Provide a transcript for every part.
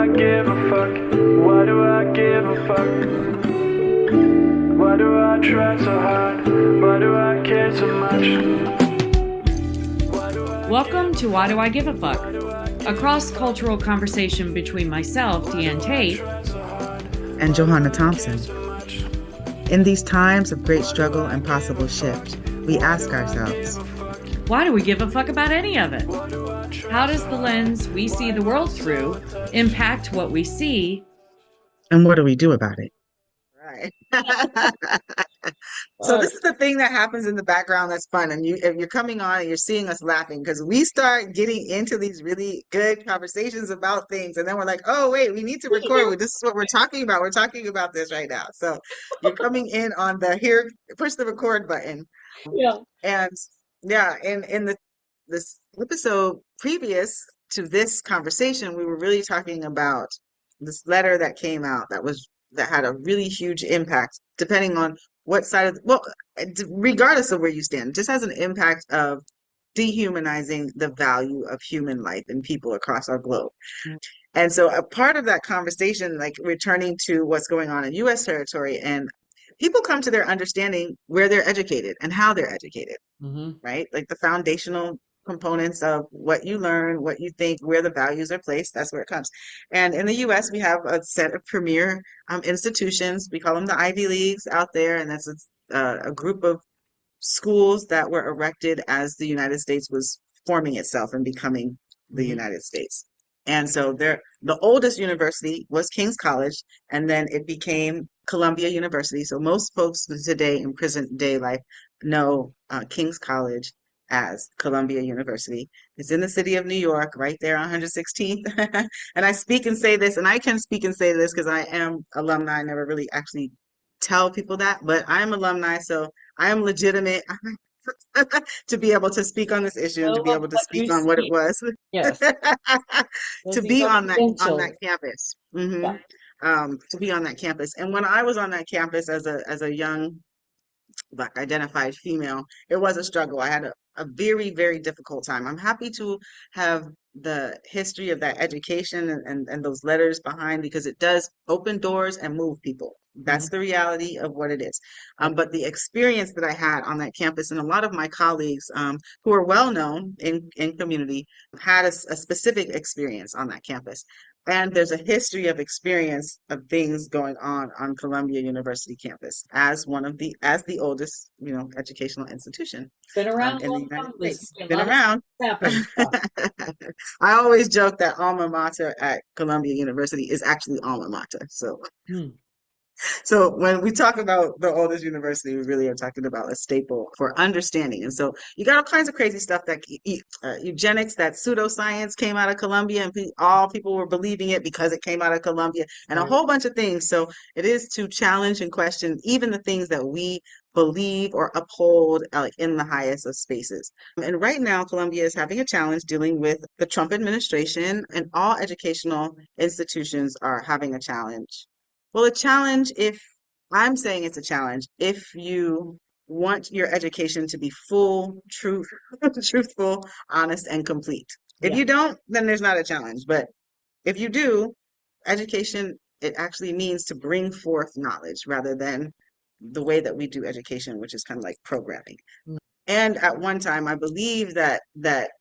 I give a fuck? Why do I give a fuck? Why do I try so hard? Why do I care so much? Welcome to Why Do I Give a Fuck? A cross-cultural conversation between myself, Diane Tate, and Johanna Thompson. In these times of great struggle and possible shift, we ask ourselves, why do we give a fuck about any of it? How does the lens we see the world through impact what we see? And what do we do about it? Right. So this is the thing that happens in the background that's fun. And if you're coming on and you're seeing us laughing, because we start getting into these really good conversations about things. And then we're like, oh, wait, we need to record. This is what we're talking about. We're talking about this right now. So you're coming in on the here, push the record button. Yeah. And yeah, in this episode previous to this conversation, we were really talking about this letter that came out that had a really huge impact, depending on what side of regardless of where you stand, just has an impact of dehumanizing the value of human life and people across our globe. And so a part of that conversation, like returning to what's going on in US territory, and people come to their understanding where they're educated and how they're educated, right? Like the foundational components of what you learn, what you think, where the values are placed, that's where it comes. And in the US, we have a set of premier institutions. We call them the Ivy Leagues out there, and that's a group of schools that were erected as the United States was forming itself and becoming the United States. And so the oldest university was King's College, and then it became Columbia University. So most folks today in present day life know King's College as Columbia University. It's in the city of New York, right there on 116th. And I speak and say this, and I can speak and say this because I am alumni. I never really actually tell people that, but I'm alumni, so I am legitimate to be able to speak on this issue and to be able to speak on what it was. Yes. To be on that campus. Yeah. To be on that campus. And when I was on that campus as a young Black identified female, it was a struggle. I had a very, very difficult time. I'm happy to have the history of that education and those letters behind, because it does open doors and move people. That's the reality of what it is. But the experience that I had on that campus, and a lot of my colleagues who are well known in community had a specific experience on that campus. And there's a history of experience of things going on Columbia University campus as the oldest, educational institution Been around in a the long time. United States. Been around. I always joke that alma mater at Columbia University is actually alma mater. So when we talk about the oldest university, we really are talking about a staple for understanding. And so you got all kinds of crazy stuff that eugenics, that pseudoscience came out of Columbia, and all people were believing it because it came out of Columbia, and a whole bunch of things. So it is to challenge and question even the things that we believe or uphold in the highest of spaces. And right now, Columbia is having a challenge dealing with the Trump administration, and all educational institutions are having a challenge. Well, a challenge, if I'm saying it's a challenge, if you want your education to be full, truthful, honest, and complete. If you don't, then there's not a challenge. But if you do, education, it actually means to bring forth knowledge rather than the way that we do education, which is kind of like programming. And at one time, I believe that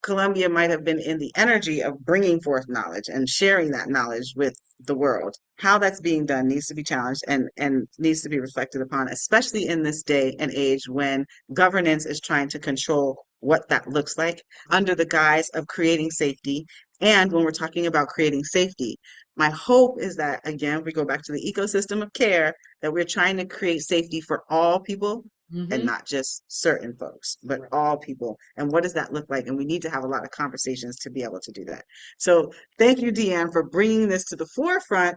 Columbia might have been in the energy of bringing forth knowledge and sharing that knowledge with the world. How that's being done needs to be challenged and needs to be reflected upon, especially in this day and age when governance is trying to control what that looks like under the guise of creating safety. And when we're talking about creating safety, my hope is that, again, we go back to the ecosystem of care, that we're trying to create safety for all people, and not just certain folks, but all people. And what does that look like? And we need to have a lot of conversations to be able to do that. So thank you, Diane, for bringing this to the forefront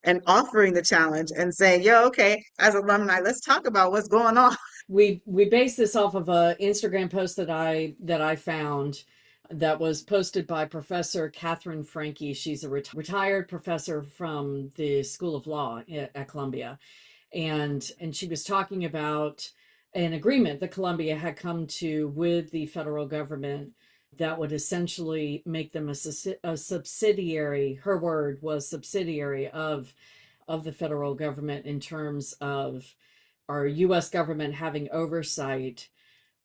and offering the challenge and saying, yo, okay, as alumni, let's talk about what's going on. We based this off of an Instagram post that I found that was posted by Professor Catherine Franke. She's a retired professor from the School of Law at Columbia. And she was talking about an agreement that Columbia had come to with the federal government that would essentially make them a subsidiary. Her word was subsidiary of the federal government in terms of our U.S. government having oversight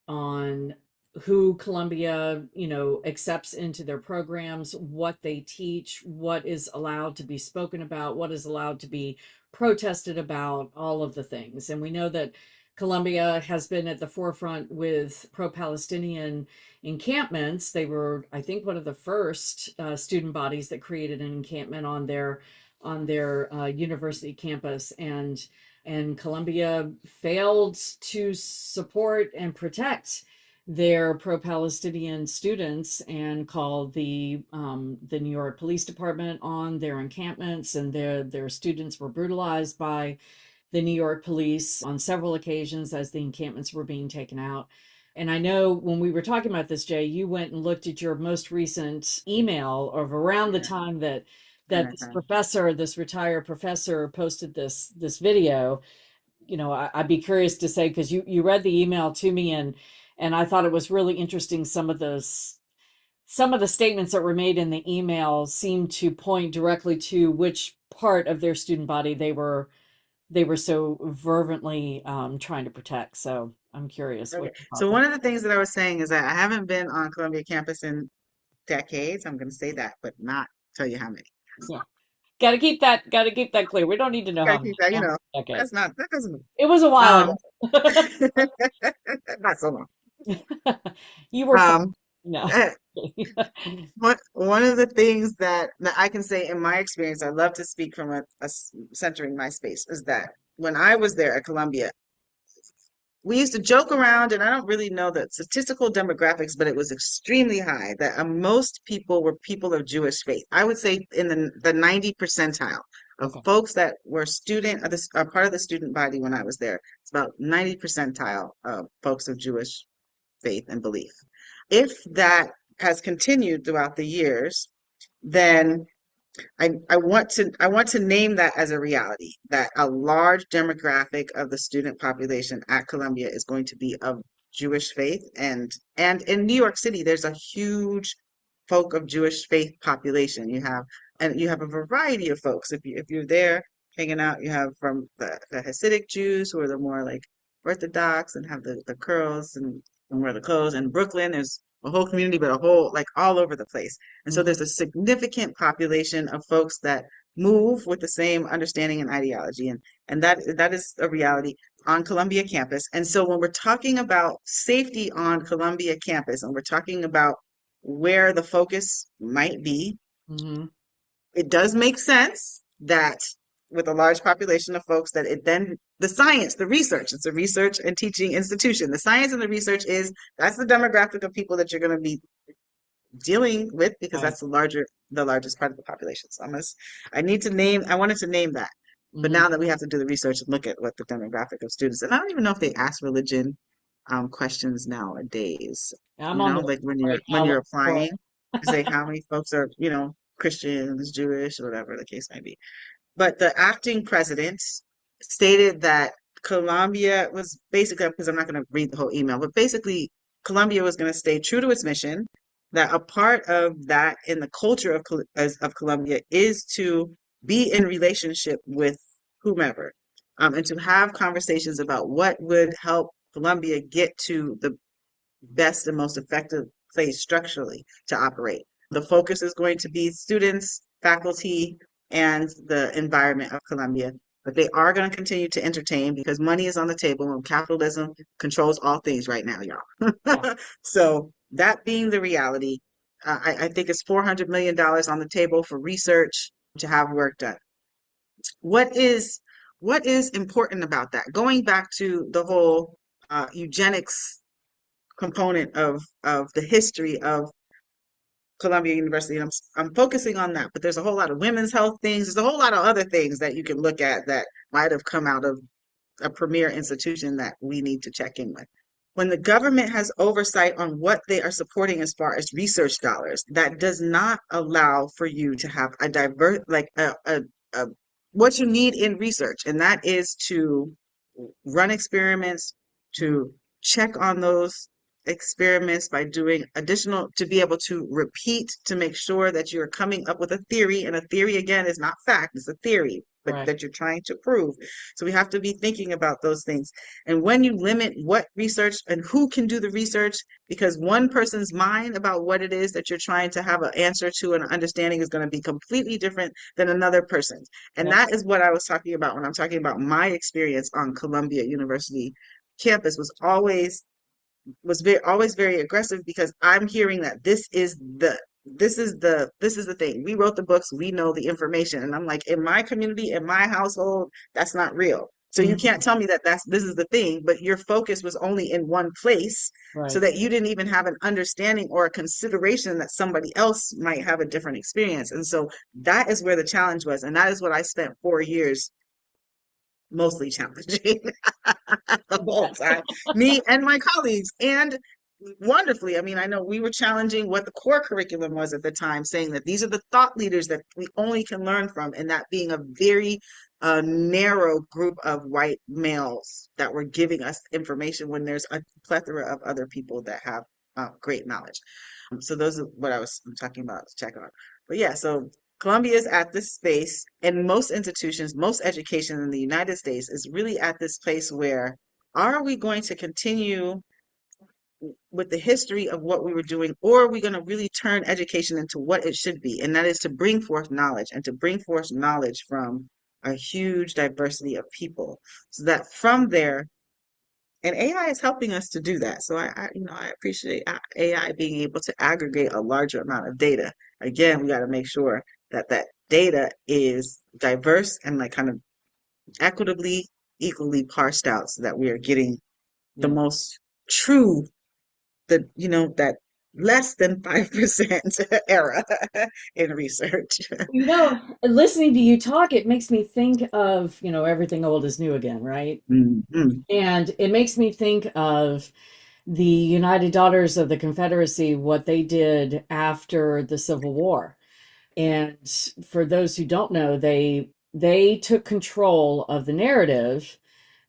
on who Columbia, accepts into their programs, what they teach, what is allowed to be spoken about, what is allowed to be protested about, all of the things. And we know that Columbia has been at the forefront with pro-Palestinian encampments. They were, I think, one of the first student bodies that created an encampment on their university campus, and Columbia failed to support and protect their pro-Palestinian students and called the New York Police Department on their encampments, and their students were brutalized by the New York police on several occasions as the encampments were being taken out. And I know when we were talking about this, Jay, you went and looked at your most recent email of around the Yeah. time that this Uh-huh. professor, this retired professor, posted this video. I'd be curious to say, because you read the email to me, and I thought it was really interesting. Some of the statements that were made in the email seemed to point directly to which part of their student body they were so fervently trying to protect. So I'm curious Okay. what you So thought. one of the things that I was saying is that I haven't been on Columbia campus in decades. I'm going to say that, but not tell you how many. Yeah, got to keep that clear. We don't need to know Gotta how keep many, that, how many decades. that doesn't, It was a while um, ago. not so long. You were fine. Um, No. eh, one of the things that I can say in my experience, I love to speak from centering my space, is that when I was there at Columbia, we used to joke around, and I don't really know the statistical demographics, but it was extremely high that most people were people of Jewish faith. I would say in the 90 percentile of Okay. folks that were part of the student body when I was there. It's about 90 percentile of folks of Jewish faith and belief. If that has continued throughout the years, then I want to name that as a reality, that a large demographic of the student population at Columbia is going to be of Jewish faith, and in New York City there's a huge folk of Jewish faith population. You have a variety of folks. If you're there hanging out, you have from the Hasidic Jews, who are the more like Orthodox and have the curls and wear the clothes. In Brooklyn, there's a whole community, but a whole, like, all over the place. And so Mhm. there's a significant population of folks that move with the same understanding and ideology, and that is a reality on Columbia campus. And so when we're talking about safety on Columbia campus, and we're talking about where the focus might be, Mhm. it does make sense that with a large population of folks, that it then the science, the research, it's a research and teaching institution. The science and the research that's the demographic of people that you're going to be dealing with, because Right. that's the largest part of the population. So I wanted to name that. But Mhm. now that we have to do the research and look at what the demographic of students, and I don't even know if they ask religion questions nowadays. I'm on the Like right when now you're looking for applying to say how many folks are, Christians, Jewish, or whatever the case might be. But the acting president stated that Colombia was basically, because I'm not going to read the whole email, but basically Colombia was going to stay true to its mission, that a part of that in the culture of Colombia is to be in relationship with whomever, and to have conversations about what would help Colombia get to the best and most effective place structurally to operate. The focus is going to be students, faculty, and the environment of Columbia. But they are going to continue to entertain, because money is on the table and capitalism controls all things right now, yeah. y'all. So that being the reality, I think it's $400 million on the table for research to have work done. What is what is important about that? Going back to the whole eugenics component of the history of Columbia University. And I'm focusing on that, but there's a whole lot of women's health things. There's a whole lot of other things that you can look at that might have come out of a premier institution that we need to check in with. When the government has oversight on what they are supporting as far as research dollars, that does not allow for you to have a diverse, like a what you need in research, and that is to run experiments, Mhm. to check on those experiments, by doing additional, to be able to repeat, to make sure that you're coming up with a theory. And a theory, again, is not fact, it's a theory, but Right. that you're trying to prove. So we have to be thinking about those things. And when you limit what research and who can do the research, because one person's mind about what it is that you're trying to have an answer to and an understanding is going to be completely different than another person's. And Yeah. that is what I was talking about when I'm talking about my experience on Columbia University campus. Always very aggressive, because I'm hearing that this is the thing. We wrote the books, we know the information. And I'm like, in my community, in my household, that's not real. So you can't Mhm. tell me that this is the thing, but your focus was only in one place, so Right. that you didn't even have an understanding or a consideration that somebody else might have a different experience. And so that is where the challenge was. And that is what I spent 4 years mostly challenging the I whole bet. time, me and my colleagues. And wonderfully, I mean, I know we were challenging what the core curriculum was at the time, saying that these are the thought leaders that we only can learn from, and that being a very narrow group of white males that were giving us information when there's a plethora of other people that have great knowledge. So those are what I was talking about to check on. But yeah, so Columbia is at this space, and most institutions, most education in the United States is really at this place where, are we going to continue with the history of what we were doing, or are we going to really turn education into what it should be? And that is to bring forth knowledge, and to bring forth knowledge from a huge diversity of people, so that from there, and AI is helping us to do that. So I appreciate AI being able to aggregate a larger amount of data. Again, we got to make sure that that data is diverse and like kind of equitably, equally parsed out, so that we are getting the Yeah. most true, that less than 5% error in research. Listening to you talk, it makes me think of, everything old is new again, right? Mhm. And it makes me think of the United Daughters of the Confederacy, what they did after the Civil War. And for those who don't know, they took control of the narrative.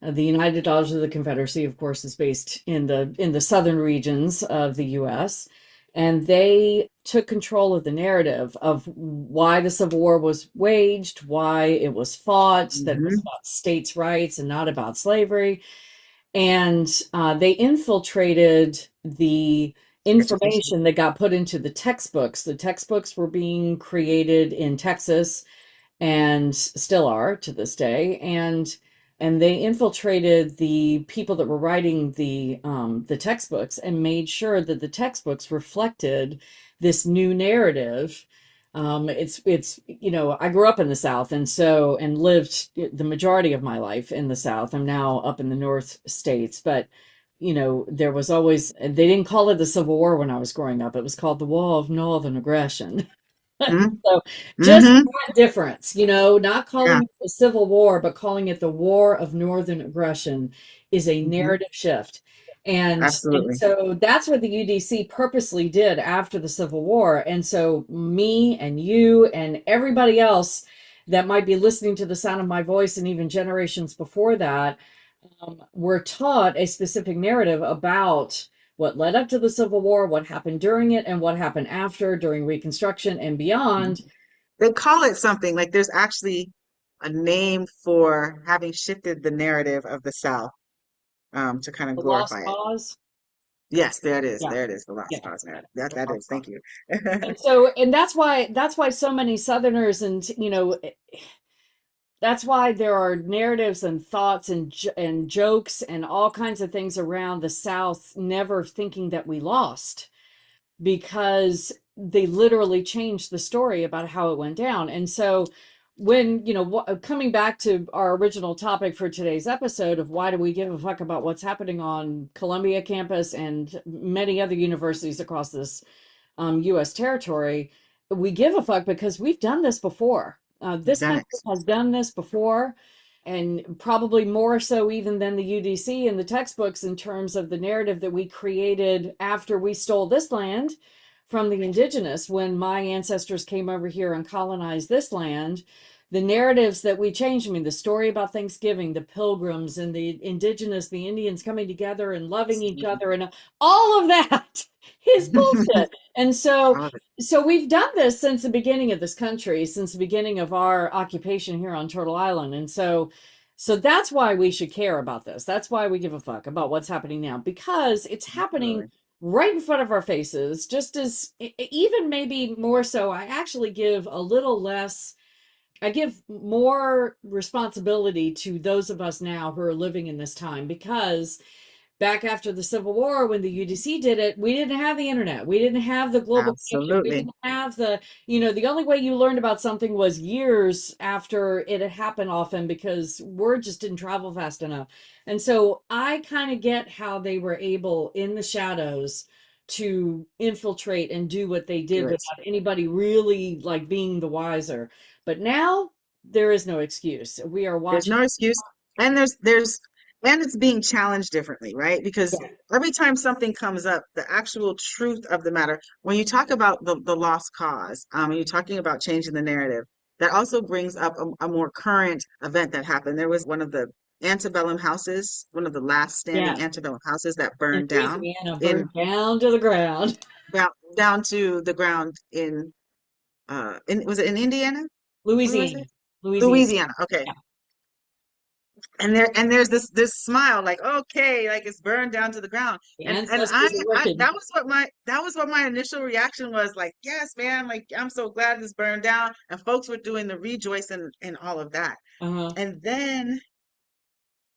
The United Daughters of the Confederacy, of course, is based in the southern regions of the U.S., and they took control of the narrative of why the Civil War was waged, why it was fought, that it was Mhm. about states' rights and not about slavery. And they infiltrated the Education. information that got put into the textbooks. The textbooks were being created in Texas and still are to this day. And they infiltrated the people that were writing the textbooks and made sure that the textbooks reflected this new narrative. I grew up in the South, and lived the majority of my life in the South. I'm now up in the North states, but there was always, they didn't call it the Civil War when I was growing up. It was called the War of Northern Aggression. Mhm. So just Mhm. that difference, not Yeah. calling it the Civil War, but calling it the War of Northern Aggression is a Mhm. narrative shift. And Absolutely. so that's what the UDC purposely did after the Civil War. And so me and you and everybody else that might be listening to the sound of my voice, and even generations before that, were taught a specific narrative about what led up to the Civil War, what happened during it, and what happened after, during Reconstruction and beyond. They call it something like, there's actually a name for having shifted the narrative of the South, to kind of The Lost glorify it. Cause. Yes, there it is. Yeah, There it is. The yeah, lost cause yeah, narrative. That the that Lost is. Cause. Thank you. And that's why so many Southerners, and that's why there are narratives and thoughts and jokes and all kinds of things around the South never thinking that we lost, because they literally changed the story about how it went down. And so when, coming back to our original topic for today's episode of why do we give a fuck about what's happening on Columbia campus and many other universities across this U.S. territory, we give a fuck because we've done this before. You've This done it. country has done this before, and probably more so even than the UDC and the textbooks, in terms of the narrative that we created after we stole this land from the indigenous when my ancestors came over here and colonized this land. the narratives that we changed. I mean, the story about Thanksgiving, the pilgrims and the indigenous, the Indians coming together and loving each Absolutely. other, and all of that is bullshit. And so, All of it. so we've done this since the beginning of this country, since the beginning of our occupation here on Turtle Island. And so that's why we should care about this. That's why we give a fuck about what's happening now, because it's happening Absolutely. right in front of our faces, just as even maybe more so. I actually give a little less, I give more responsibility to those of us now who are living in this time, because back after the Civil War, when the UDC did it, we didn't have the internet. We didn't have the globalization. We Absolutely. didn't have the only way you learned about something was years after it had happened, often because word just didn't travel fast enough. And so I kind of get how they were able in the shadows to infiltrate and do what they did Do it. without anybody really like being the wiser. But now there is no excuse. We are There's watching. no excuse. And and it's being challenged differently, right? Because Yeah. every time something comes up, the actual truth of the matter, when you talk about the lost cause, and you're talking about changing the narrative, that also brings up a more current event that happened. There was one of the antebellum houses, one of the last standing Yes. antebellum houses that In burned down Louisiana, in burned down to the ground. down, down to the ground in was it in Indiana? Where was Louisiana. it? Louisiana. Louisiana. Okay. Yeah. And there's this smile like, okay, like it's burned down to the ground. The And ancestors are I working. that was what my initial reaction was, like, yes, man, like I'm so glad this burned down. And folks were doing the rejoicing and all of that. Uh-huh. And then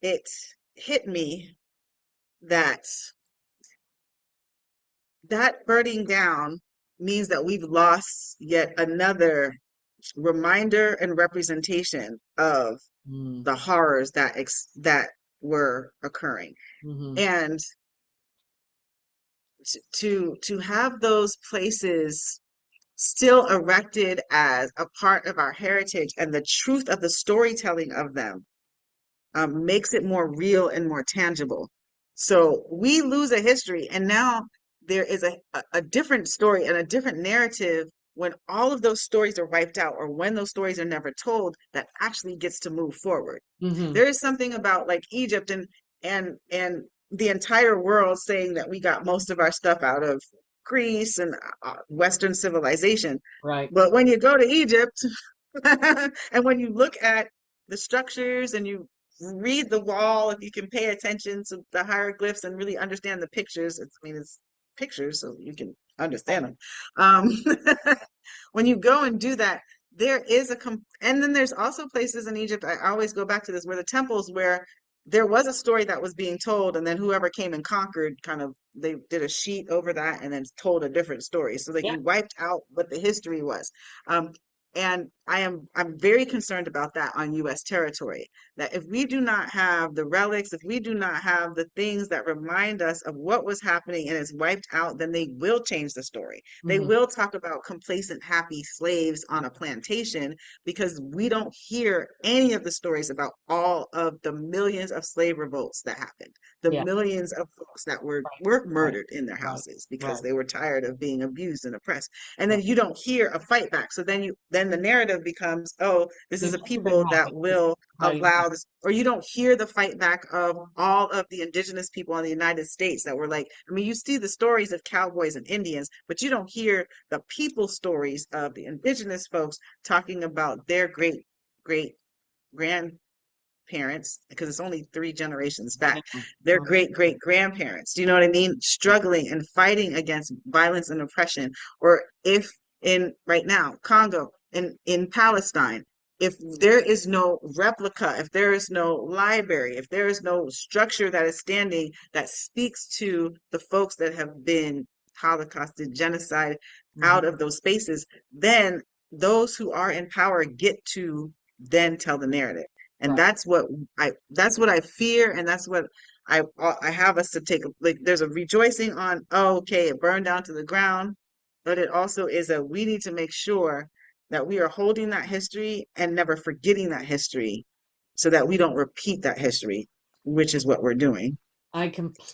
it hit me that that burning down means that we've lost yet another reminder and representation of Mm. the horrors that were occurring. Mm-hmm. And to have those places still erected as a part of our heritage, and the truth of the storytelling of them makes it more real and more tangible. So we lose a history, and now there is a different story and a different narrative when all of those stories are wiped out, or when those stories are never told, that actually gets to move forward. Mm-hmm. There is something about like Egypt and the entire world saying that we got most of our stuff out of Greece and Western civilization. Right. But when you go to Egypt, and when you look at the structures and you read the wall, if you can pay attention to the hieroglyphs and really understand the pictures, it's pictures, so you can understand them. Um, when you go and do that, there is and then there's also places in Egypt, I always go back to this, where the temples, where there was a story that was being told, and then whoever came and conquered, kind of, they did a sheet over that and then told a different story. So that Yeah. you wiped out what the history was. Um, and I'm very concerned about that on US territory. That if we do not have the relics, if we do not have the things that remind us of what was happening and it's wiped out, then they will change the story. They Mm-hmm. will talk about complacent, happy slaves on a plantation, because we don't hear any of the stories about all of the millions of slave revolts that happened, the Yeah. millions of folks that Right. were Right. murdered in their Right. houses because Right. they were tired of being abused and oppressed. And Right. then you don't hear a fight back. So then the narrative becomes, oh, this is There's a never been people that one. It's will fighting back. allow this. Or you don't hear the fight back of all of the indigenous people in the United States that were like, I mean, you see the stories of cowboys and Indians, but you don't hear the people stories of the indigenous folks talking about their great grandparents, because it's only three generations I back, know. their Right. great grandparents. Do you know what I mean? Right. Struggling and fighting against violence and oppression. Or if in right now, Congo, in Palestine, if there is no replica, if there is no library, if there is no structure that is standing that speaks to the folks that have been holocausted, genocide Mm-hmm. out of those spaces, then those who are in power get to then tell the narrative. And Right. that's what I fear, and that's what I have us to take. Like, there's a rejoicing on, oh, okay, it burned down to the ground, but it also is a, we need to make sure that we are holding that history and never forgetting that history, so that we don't repeat that history, which is what we're doing. I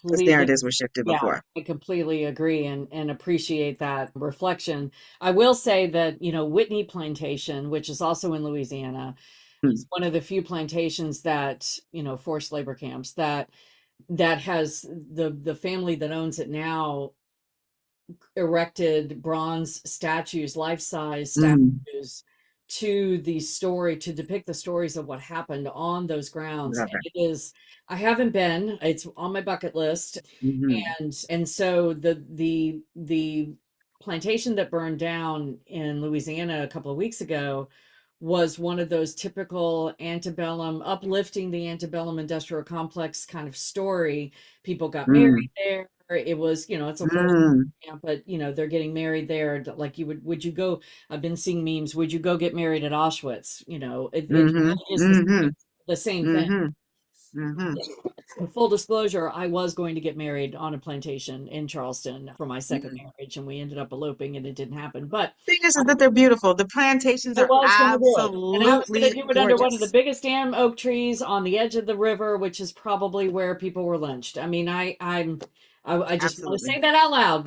Because completely, narratives were shifted yeah, before. I completely agree and appreciate that reflection. I will say that, Whitney Plantation, which is also in Louisiana, Mm, is one of the few plantations that, forced labor camps that has the family that owns it now erected bronze statues, life-size mm, statues to the story to depict the stories of what happened on those grounds. love And it. it is, I haven't been, it's on my bucket list. Hmm. And so the plantation that burned down in Louisiana a couple of weeks ago was one of those typical antebellum, uplifting the antebellum industrial complex kind of story. People got Mm, married there. It was, it's a forced mm, camp, but they're getting married there. Like would you go? I've been seeing memes. Would you go get married at Auschwitz? It hmm, really is hmm, the same thing. hmm, hmm. Full disclosure, I was going to get married on a plantation in Charleston for my second Mm. marriage, and we ended up eloping and it didn't happen. But Thing is that they're beautiful. The plantations I are was going to do it. And I was going to absolutely do it under one of the gorgeous. biggest damn oak trees on the edge of the river, which is probably where people were lynched. I mean, I just want to Absolutely. say that out loud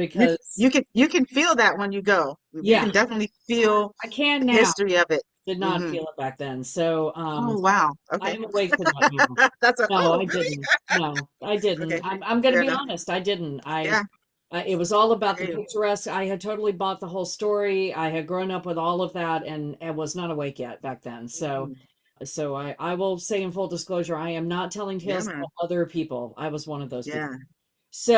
You because, you can feel that when you go. You yeah, can definitely feel I can the now. history of it. Did not Hmm. feel it back then. So, Oh wow. I Okay. am awake to that now. That's a No, oh I really? didn't. No, I didn't. Okay. I'm going to Fair be enough. honest. I didn't. Yeah. It was all I about the hear you. picturesque. I had totally bought the whole story. I had grown up with all of that and was not awake yet back then. So, Mhm. I will say in full disclosure, I am not telling Yeah, tales man. about other people. I was one of those people. Yeah.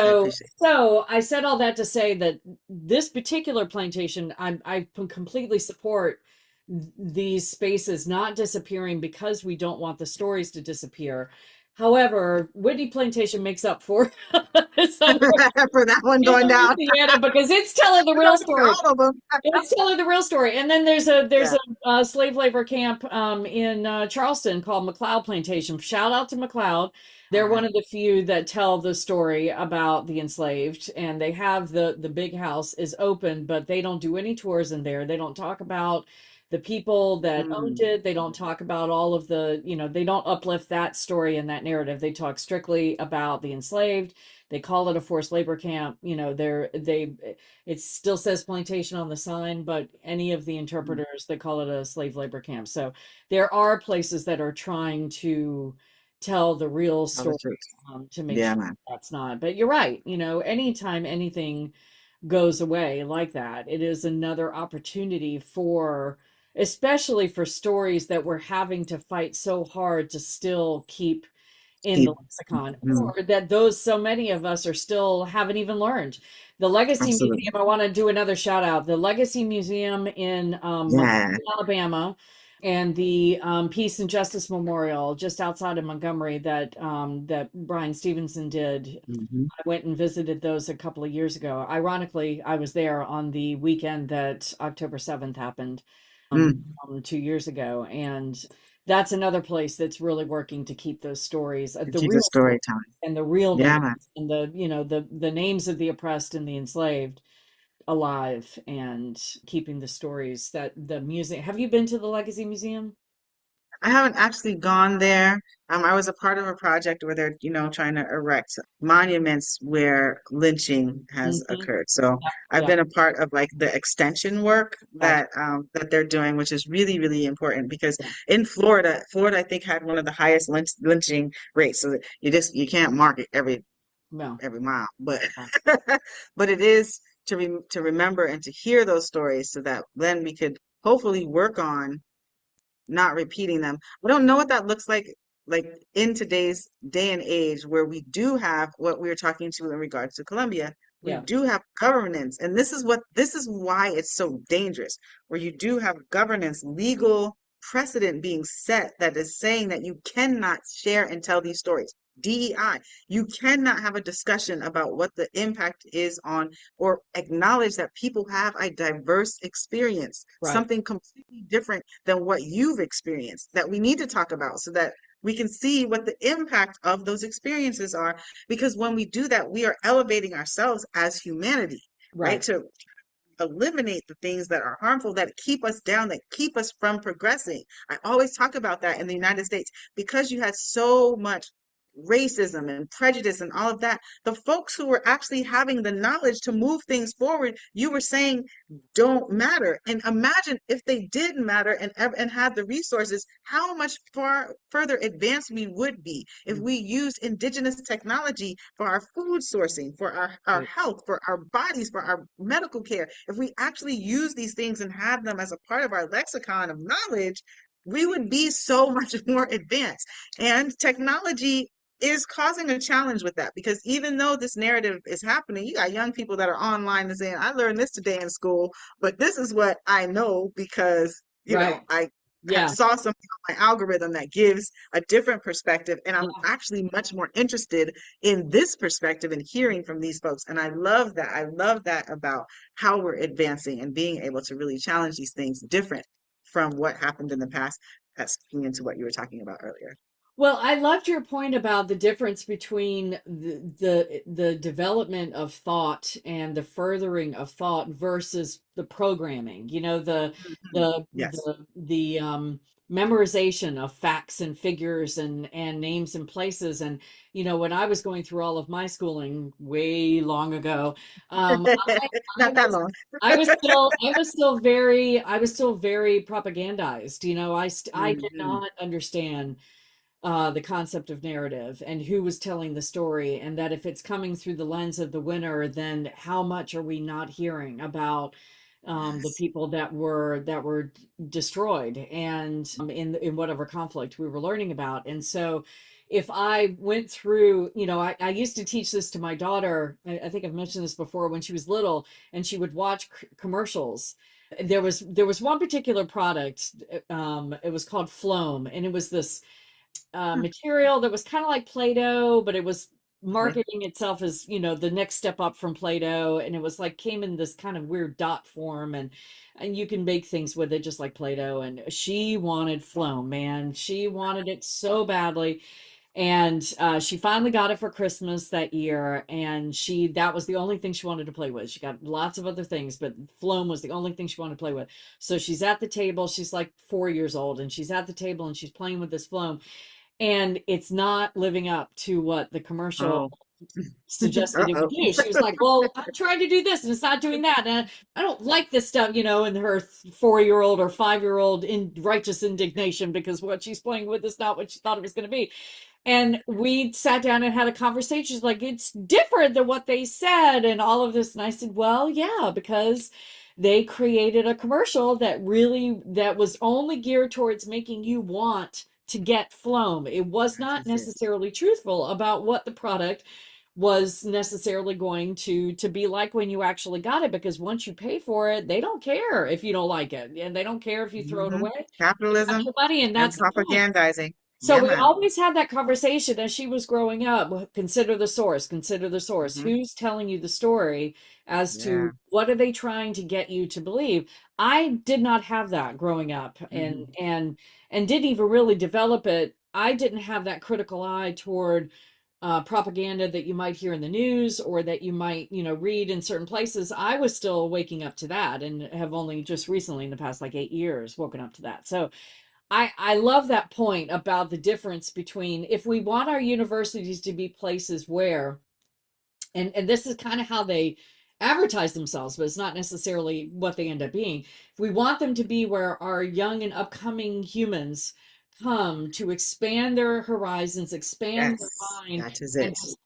I So, appreciate so I said all that to say that this particular plantation, I completely support these spaces not disappearing because we don't want the stories to disappear. However, Whitney Plantation makes up for this other it. For that one in going down. Louisiana because it's telling the real story. All of them. It's telling the real story. And then there's Yeah. a slave labor camp in Charleston called McLeod Plantation. Shout out to McLeod. They're one Okay. of the few that tell the story about the enslaved, and they have the big house is open, but they don't do any tours in there. They don't talk about the people that owned Mm. it. They don't talk about all of they don't uplift that story and that narrative. They talk strictly about the enslaved. They call it a forced labor camp. It still says plantation on the sign, but any of the Mm. interpreters, they call it a slave labor camp. So there are places that are trying to tell the real Tell the story, truth. to make Yeah, sure man. that's not. But you're right. Anytime anything goes away like that, it is another opportunity especially for stories that we're having to fight so hard to still keep in the Keep. lexicon, Mm. or that those so many of us are still haven't even learned. The Legacy Absolutely. Museum, I want to do another shout out. The Legacy Museum in Yeah. Montgomery, Alabama, and the Peace and Justice Memorial just outside of Montgomery that Brian Stevenson did. Hmm. I went and visited those a couple of years ago. Ironically, I was there on the weekend that October 7th happened, Mm. 2 years ago. And that's another place that's really working to keep those stories, To the keep the real stories storytelling. and the real Yeah, names man. and the names of the oppressed and the enslaved alive and keeping the stories that the museum. Have you been to the Legacy Museum? I haven't actually gone there. I was a part of a project where they're, trying to erect monuments where lynching has Hmm. occurred. So Yeah, I've yeah, been a part of like the extension work gotcha. that they're doing, which is really, really important because in Florida, I think had one of the highest lynching rates. So that you can't mark it No, every mile, but no, but it is to remember and to hear those stories so that then we could hopefully work on not repeating them. I don't know what that looks like in today's day and age where we do have what we were talking to in regards to Colombia. We yeah, do have governance, and this is why it's so dangerous, where you do have governance, legal precedent being set that is saying that you cannot share and tell these stories. DEI, you cannot have a discussion about what the impact is on or acknowledge that people have a diverse experience, right, something completely different than what you've experienced that we need to talk about so that we can see what the impact of those experiences are. Because when we do that, we are elevating ourselves as humanity, right? right, To eliminate the things that are harmful, that keep us down, that keep us from progressing. I always talk about that in the United States because you had so much racism and prejudice and all of that, the folks who were actually having the knowledge to move things forward, you were saying don't matter. And imagine if they did matter and had the resources, how much far further advanced we would be if we used indigenous technology for our food sourcing, for our Right. health, for our bodies, for our medical care. If we actually use these things and have them as a part of our lexicon of knowledge, we would be so much more advanced. And technology is causing a challenge with that, because even though this narrative is happening, you got young people that are online and saying, I learned this today in school, but this is what I know because, Right. I Yeah. saw something on my algorithm that gives a different perspective. And I'm Yeah. actually much more interested in this perspective and hearing from these folks. And I love that. I love that about how we're advancing and being able to really challenge these things different from what happened in the past. That's speaking into what you were talking about earlier. Well, I loved your point about the difference between the development of thought and the furthering of thought versus the programming. You know, Mhm. the Yes. memorization of facts and figures and names and places. And when I was going through all of my schooling way long ago, I Not that was long. I was still very propagandized. I did Hmm. not understand the concept of narrative and who was telling the story, and that if it's coming through the lens of the winner, then how much are we not hearing about the Yes. people that were destroyed and in whatever conflict we were learning about. And so if I went through, I used to teach this to my daughter. I think I've mentioned this before, when she was little, and she would watch commercials. There was one particular product. It was called Floam, and it was this material that was kind of like Play-Doh, but it was Okay. marketing itself as, the next step up from Play-Doh. And it was like, came in this kind of weird dot form, and you can make things with it just like Play-Doh. And she wanted Floam, man. She wanted it so badly. And she finally got it for Christmas that year. And that was the only thing she wanted to play with. She got lots of other things, but Floam was the only thing she wanted to play with. So she's at the table. She's like 4 years old, and she's at the table and she's playing with this Floam, and it's not living up to what the commercial Oh. suggested it would Uh-oh. do. She was like, well, I'm trying to do this and it's not doing that. And I don't like this stuff, and her 4-year-old or 5-year-old in righteous indignation because what she's playing with is not what she thought it was going to be. And we sat down and had a conversation. She's like, it's different than what they said and all of this. And I said, well, yeah, because they created a commercial that was only geared towards making you want to get Floam. It was That not is it. necessarily truthful about what the product was necessarily going to be like when you actually got it, because once you pay for it, they don't care if you don't like it, and they don't care if you throw it Hmm. away. You got Capitalism your money, and and that's the point. propagandizing. So Yeah, we man. always had that conversation as she was growing up. Consider the source, consider the source. Hmm. Who's telling you the story as Yeah. to what are they trying to get you to believe? I did not have that growing up, and Hmm. and and didn't even really develop it. I didn't have that critical eye toward propaganda that you might hear in the news or that you might, read in certain places. I was still waking up to that, and have only just recently, in the past like 8 years, woken up to that. So I love that point about the difference between, if we want our universities to be places where, and this is kind of how they advertise themselves, but it's not necessarily what they end up being. If we want them to be where our young and upcoming humans come to expand their horizons, expand their Yes, mind, that is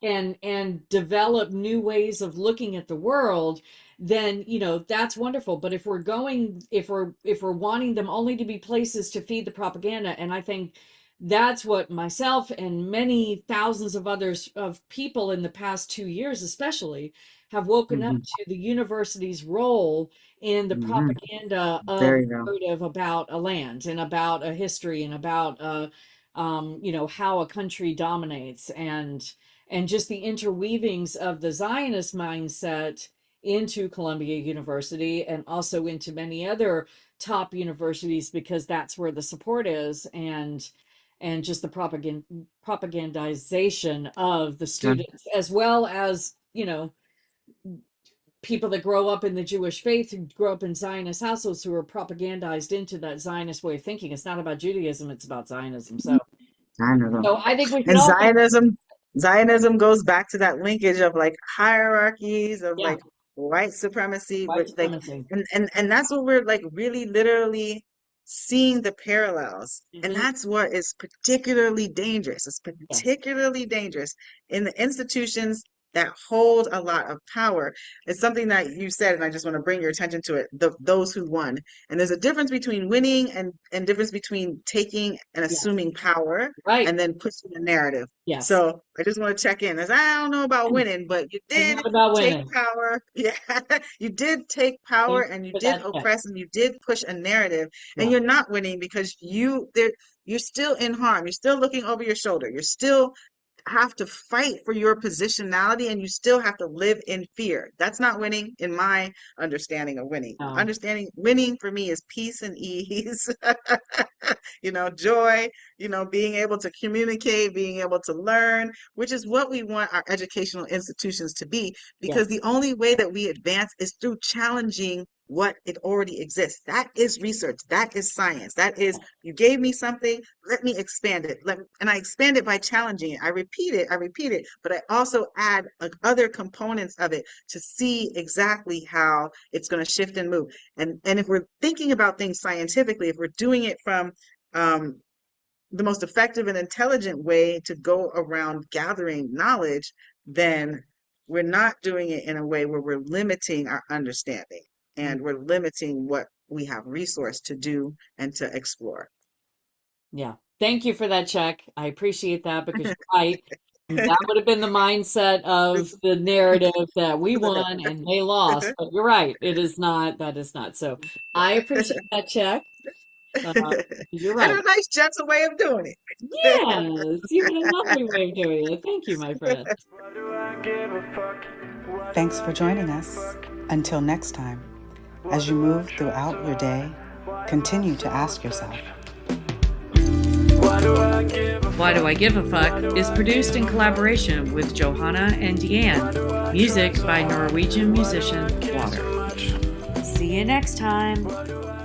and it. and develop new ways of looking at the world, then that's wonderful. But if we're wanting them only to be places to feed the propaganda, and I think that's what myself and many thousands of others of people in the past 2 years especially have woken up Hmm. to, the university's role in the Hmm. propaganda of Very real. narrative about a land and about a history and about how a country dominates, and just the interweavings of the Zionist mindset into Columbia University and also into many other top universities, because that's where the support is, and just the propagandization of the Yeah. students, as well as people that grow up in the Jewish faith, who grow up in Zionist households, who are propagandized into that Zionist way of thinking. It's not about Judaism, it's about Zionism. So Zionism. I think we should And all come. Zionism. Zionism goes back to that linkage of like hierarchies of Yeah, like white supremacy white with like supremacy. and that's what we're like really literally seeing the parallels. And Hmm. that's what is particularly dangerous. It's Yes, particularly dangerous in the institutions that hold a lot of power. It's something that you said, and I just want to bring your attention to it. Those who won, and there's a difference between winning and difference between taking and yes, assuming power right. and then pushing a narrative. Yes. So I just want to check in. As I don't know about winning, but you It's did not about take winning. power. Yeah, you did take power Thank you and you for did that check. oppress and you did push a narrative. And Yeah. you're not winning because you're still in harm. You're still looking over your shoulder. You're still have to fight for your positionality and you still have to live in fear. That's not winning in my understanding of winning. No. Understanding winning for me is peace and ease, joy, being able to communicate, being able to learn, which is what we want our educational institutions to be, because Yes. the only way that we advance is through challenging what it already exists. That is research. That is science. That is, you gave me something, let me expand it. And I expand it by challenging it. I repeat it, but I also add other components of it to see exactly how it's going to shift and move. And if we're thinking about things scientifically, if we're doing it from um, the most effective and intelligent way to go around gathering knowledge, then we're not doing it in a way where we're limiting our understanding Mm. and we're limiting what we have resource to do and to explore. Yeah. Thank you for that check. I appreciate that because you're right. That would have been the mindset of the narrative that we won and they lost. But you're right. It is not, that is not. So I appreciate that check. Uh, you're And right. a nice, gentle way of doing it. Yes. You had a lovely way of doing it. Thank you, my friend. Why do I give a fuck? Why do Thanks for I joining give a us. fuck? Until next time, Why as you do I move try so throughout your day, hard? Why am I continue to so ask yourself, attached? Why do I give a fuck? Why Do I Give a Why Fuck do is I produced in give a fuck? collaboration with Johanna and Why Diane. do I try Music so by hard? Norwegian Why do musician I care so Water. much? See you next time. Why do I